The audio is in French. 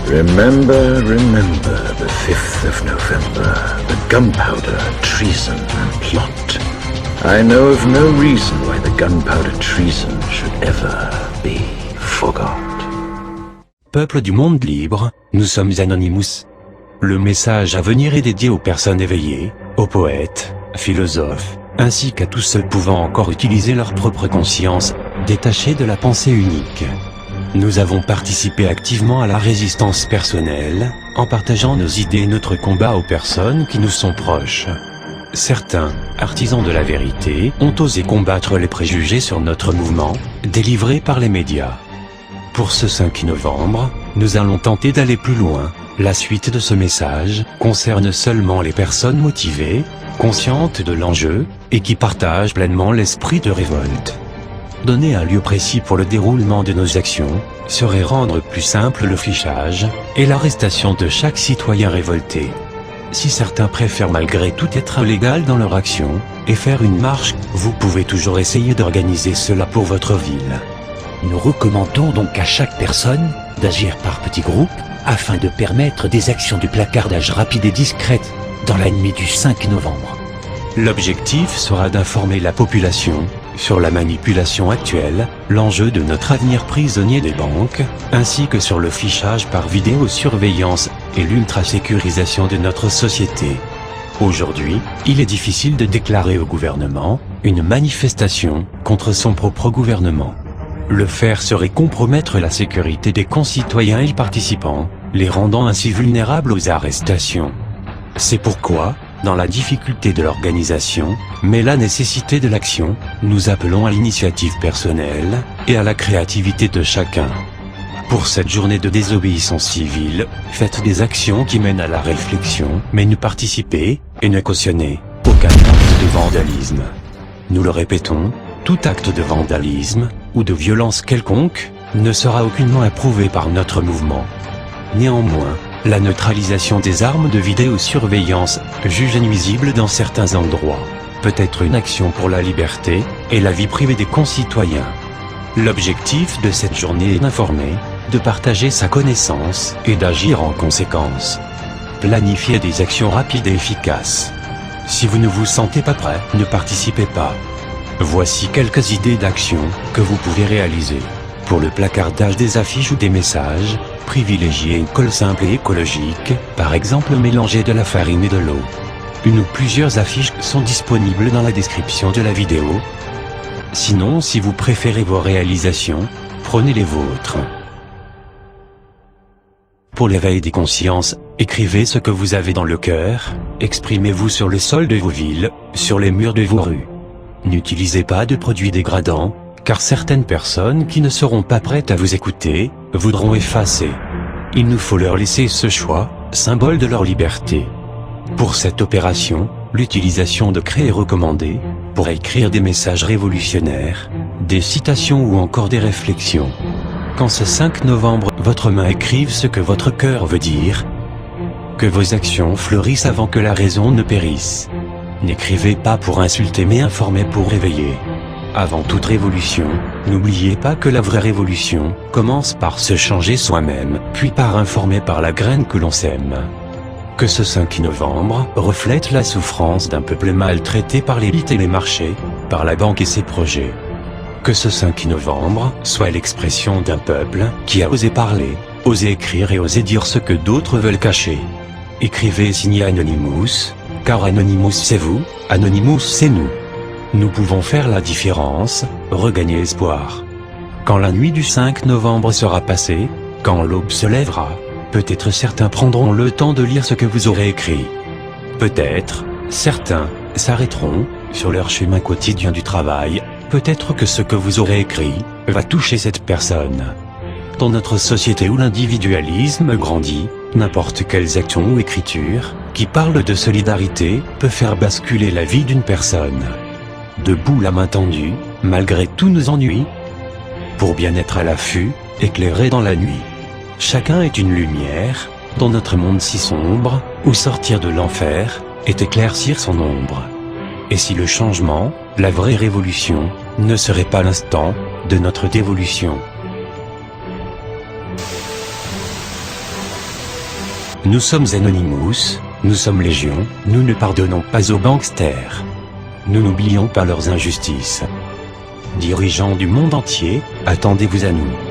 Remember, remember the 5th of November, the gunpowder, treason and plot. I know of no reason why the gunpowder treason should ever be forgot. Peuple du monde libre, nous sommes Anonymous. Le message à venir est dédié aux personnes éveillées, aux poètes, philosophes, ainsi qu'à tous ceux pouvant encore utiliser leur propre conscience, détachée de la pensée unique. Nous avons participé activement à la résistance personnelle, en partageant nos idées et notre combat aux personnes qui nous sont proches. Certains, artisans de la vérité, ont osé combattre les préjugés sur notre mouvement, délivré par les médias. Pour ce 5 novembre, nous allons tenter d'aller plus loin. La suite de ce message concerne seulement les personnes motivées, conscientes de l'enjeu, et qui partagent pleinement l'esprit de révolte. Donner un lieu précis pour le déroulement de nos actions serait rendre plus simple le fichage et l'arrestation de chaque citoyen révolté. Si certains préfèrent malgré tout être illégaux dans leur action et faire une marche, vous pouvez toujours essayer d'organiser cela pour votre ville. Nous recommandons donc à chaque personne d'agir par petits groupes afin de permettre des actions de placardage rapide et discrètes dans la nuit du 5 novembre. L'objectif sera d'informer la population sur la manipulation actuelle, l'enjeu de notre avenir prisonnier des banques, ainsi que sur le fichage par vidéosurveillance et l'ultra-sécurisation de notre société. Aujourd'hui, il est difficile de déclarer au gouvernement une manifestation contre son propre gouvernement. Le faire serait compromettre la sécurité des concitoyens y participants, les rendant ainsi vulnérables aux arrestations. C'est pourquoi, dans la difficulté de l'organisation, mais la nécessité de l'action, nous appelons à l'initiative personnelle et à la créativité de chacun. Pour cette journée de désobéissance civile, faites des actions qui mènent à la réflexion, mais ne participez et ne cautionnez aucun acte de vandalisme. Nous le répétons, tout acte de vandalisme ou de violence quelconque ne sera aucunement approuvé par notre mouvement. Néanmoins, la neutralisation des armes de vidéosurveillance, jugées nuisibles dans certains endroits, peut être une action pour la liberté et la vie privée des concitoyens. L'objectif de cette journée est d'informer, de partager sa connaissance et d'agir en conséquence. Planifiez des actions rapides et efficaces. Si vous ne vous sentez pas prêt, ne participez pas. Voici quelques idées d'action que vous pouvez réaliser. Pour le placardage des affiches ou des messages, privilégiez une colle simple et écologique, par exemple mélanger de la farine et de l'eau. Une ou plusieurs affiches sont disponibles dans la description de la vidéo. Sinon, si vous préférez vos réalisations, prenez les vôtres. Pour l'éveil des consciences, écrivez ce que vous avez dans le cœur, exprimez-vous sur le sol de vos villes, sur les murs de vos rues. N'utilisez pas de produits dégradants, car certaines personnes qui ne seront pas prêtes à vous écouter, voudront effacer. Il nous faut leur laisser ce choix, symbole de leur liberté. Pour cette opération, l'utilisation de craies est recommandée, pour écrire des messages révolutionnaires, des citations ou encore des réflexions. Quand ce 5 novembre, votre main écrive ce que votre cœur veut dire, que vos actions fleurissent avant que la raison ne périsse. N'écrivez pas pour insulter mais informez pour réveiller. Avant toute révolution, n'oubliez pas que la vraie révolution commence par se changer soi-même, puis par informer par la graine que l'on sème. Que ce 5 novembre reflète la souffrance d'un peuple maltraité par l'élite et les marchés, par la banque et ses projets. Que ce 5 novembre soit l'expression d'un peuple qui a osé parler, osé écrire et osé dire ce que d'autres veulent cacher. Écrivez et signez Anonymous, car Anonymous c'est vous, Anonymous c'est nous. Nous pouvons faire la différence, regagner espoir. Quand la nuit du 5 novembre sera passée, quand l'aube se lèvera, peut-être certains prendront le temps de lire ce que vous aurez écrit. Peut-être, certains s'arrêteront sur leur chemin quotidien du travail, peut-être que ce que vous aurez écrit va toucher cette personne. Dans notre société où l'individualisme grandit, n'importe quelles actions ou écritures qui parlent de solidarité peut faire basculer la vie d'une personne. Debout la main tendue, malgré tous nos ennuis, pour bien être à l'affût, éclairé dans la nuit. Chacun est une lumière, dans notre monde si sombre, où sortir de l'enfer, est éclaircir son ombre. Et si le changement, la vraie révolution, ne serait pas l'instant de notre dévolution? Nous sommes Anonymous, nous sommes Légion, nous ne pardonnons pas aux gangsters. Nous n'oublions pas leurs injustices. Dirigeants du monde entier, attendez-vous à nous.